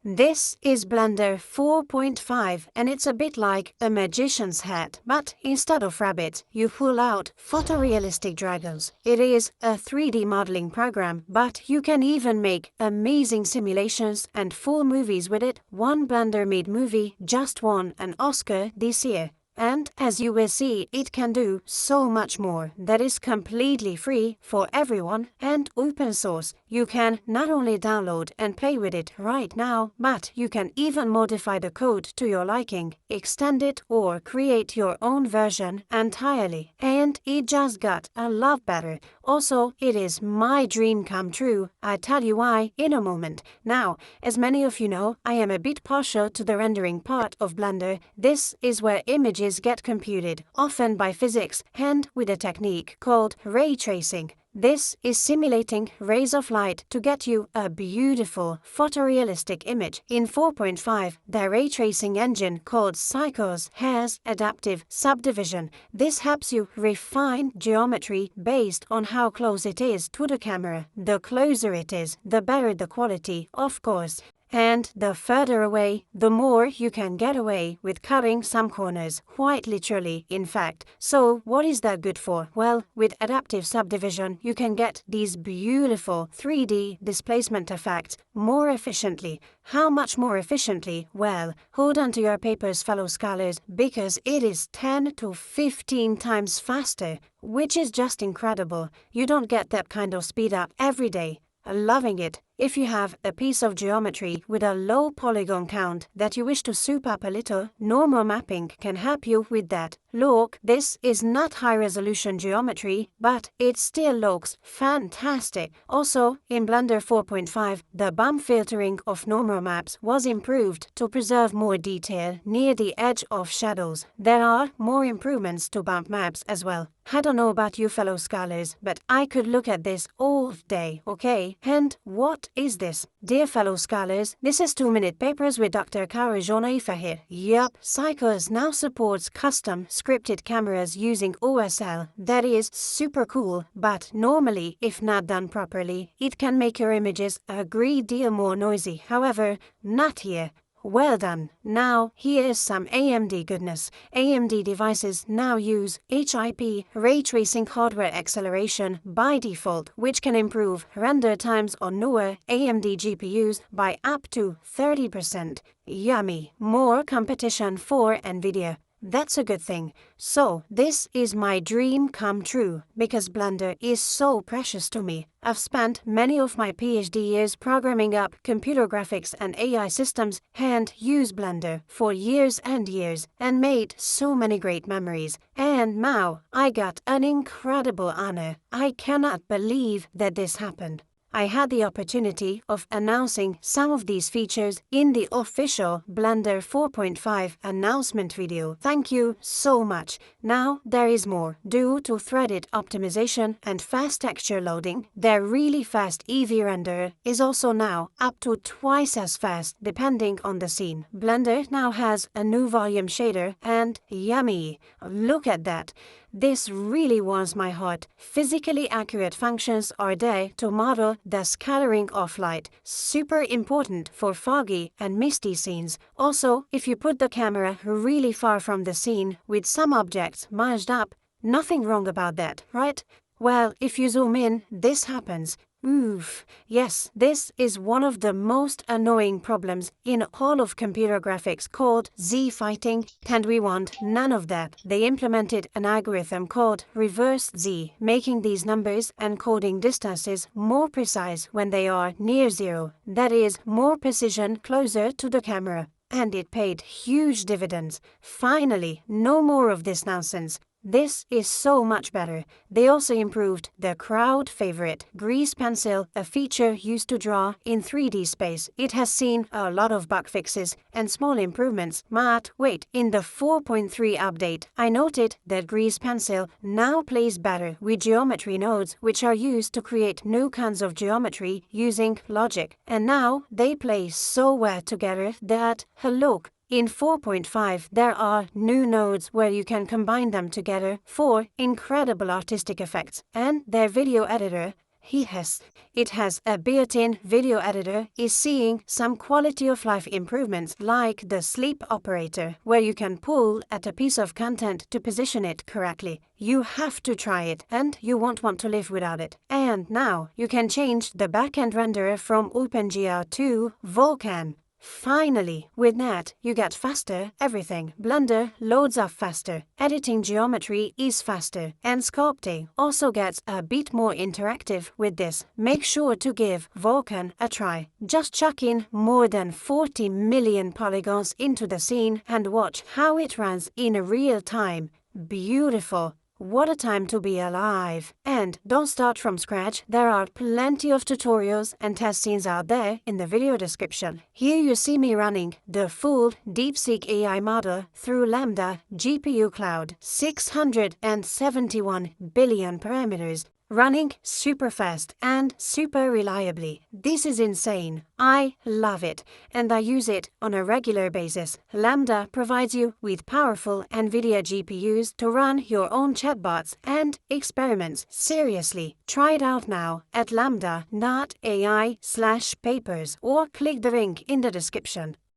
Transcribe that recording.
This is Blender 4.5 and it's a bit like a magician's hat, but instead of rabbits, you pull out photorealistic dragons. It is a 3D modeling program, but you can even make amazing simulations and full movies with it. One Blender-made movie just won an Oscar this year. And as you will see, it can do so much more that is completely free for everyone and open source. You can not only download and play with it right now, but you can even modify the code to your liking, extend it or create your own version entirely. And it just got a lot better. Also, it is my dream come true. I'll tell you why in a moment. Now, as many of you know, I am a bit partial to the rendering part of Blender. This is where images get computed, often by physics and with a technique called ray tracing. This is simulating rays of light to get you a beautiful photorealistic image. In 4.5, the ray tracing engine called Cycles has adaptive subdivision. This helps you refine geometry based on how close it is to the camera. The closer it is, the better the quality, of course. And the further away, the more you can get away with cutting some corners, quite literally, in fact. So what is that good for? Well, with adaptive subdivision, you can get these beautiful 3D displacement effects more efficiently. How much more efficiently? Well, hold on to your papers, fellow scholars, because it is 10 to 15 times faster, which is just incredible. You don't get that kind of speed up every day. Loving it. If you have a piece of geometry with a low polygon count that you wish to soup up a little, normal mapping can help you with that. Look, this is not high-resolution geometry, but it still looks fantastic. Also, in Blender 4.5, the bump filtering of normal maps was improved to preserve more detail near the edge of shadows. There are more improvements to bump maps as well. I don't know about you fellow scholars, but I could look at this all day, okay? And what is this? Dear fellow scholars, this is 2-minute papers with Dr. Kara Jonaifa here. Yup, Cycles now supports custom scripted cameras using OSL. That is super cool, but normally, if not done properly, it can make your images a great deal more noisy. However, not here. Well done. Now, here's some AMD goodness. AMD devices now use HIP ray tracing hardware acceleration by default, which can improve render times on newer AMD GPUs by up to 30%. Yummy. More competition for NVIDIA. That's a good thing. So, this is my dream come true, because Blender is so precious to me. I've spent many of my PhD years programming up computer graphics and AI systems and used Blender for years and years and made so many great memories. And now, I got an incredible honor. I cannot believe that this happened. I had the opportunity of announcing some of these features in the official Blender 4.5 announcement video. Thank you so much. Now there is more. Due to threaded optimization and fast texture loading, their really fast Eevee renderer is also now up to twice as fast depending on the scene. Blender now has a new volume shader and yummy! Look at that! This really warms my heart. Physically accurate functions are there to model the scattering of light, super important for foggy and misty scenes. Also, if you put the camera really far from the scene with some objects merged up, nothing wrong about that, right? Well, if you zoom in, this happens. Oof. Yes, this is one of the most annoying problems in all of computer graphics called Z-fighting, and we want none of that. They implemented an algorithm called reverse Z, making these numbers and coding distances more precise when they are near zero. That is, more precision closer to the camera. And it paid huge dividends. Finally, no more of this nonsense. This is so much better. They also improved the crowd favorite grease pencil, a feature used to draw in 3D space. It has seen a lot of bug fixes and small improvements. But wait, in the 4.3 update, I noted that grease pencil now plays better with geometry nodes, which are used to create new kinds of geometry using logic. And now they play so well together that, look, in 4.5, there are new nodes where you can combine them together for incredible artistic effects. And their video editor It has a built-in video editor, is seeing some quality of life improvements like the sleep operator, where you can pull at a piece of content to position it correctly. You have to try it and you won't want to live without it. And now you can change the backend renderer from OpenGL to Vulkan. Finally, with that, you get faster everything. Blender loads up faster, editing geometry is faster, and sculpting also gets a bit more interactive with this. Make sure to give Vulkan a try. Just chuck in more than 40 million polygons into the scene and watch how it runs in real time. Beautiful. What a time to be alive! And don't start from scratch, there are plenty of tutorials and test scenes out there in the video description. Here you see me running the full DeepSeek AI model through Lambda GPU Cloud, 671 billion parameters, running super fast and super reliably. This is insane. I love it, and I use it on a regular basis. Lambda provides you with powerful NVIDIA GPUs to run your own chatbots and experiments. Seriously, try it out now at lambda.ai/papers or click the link in the description.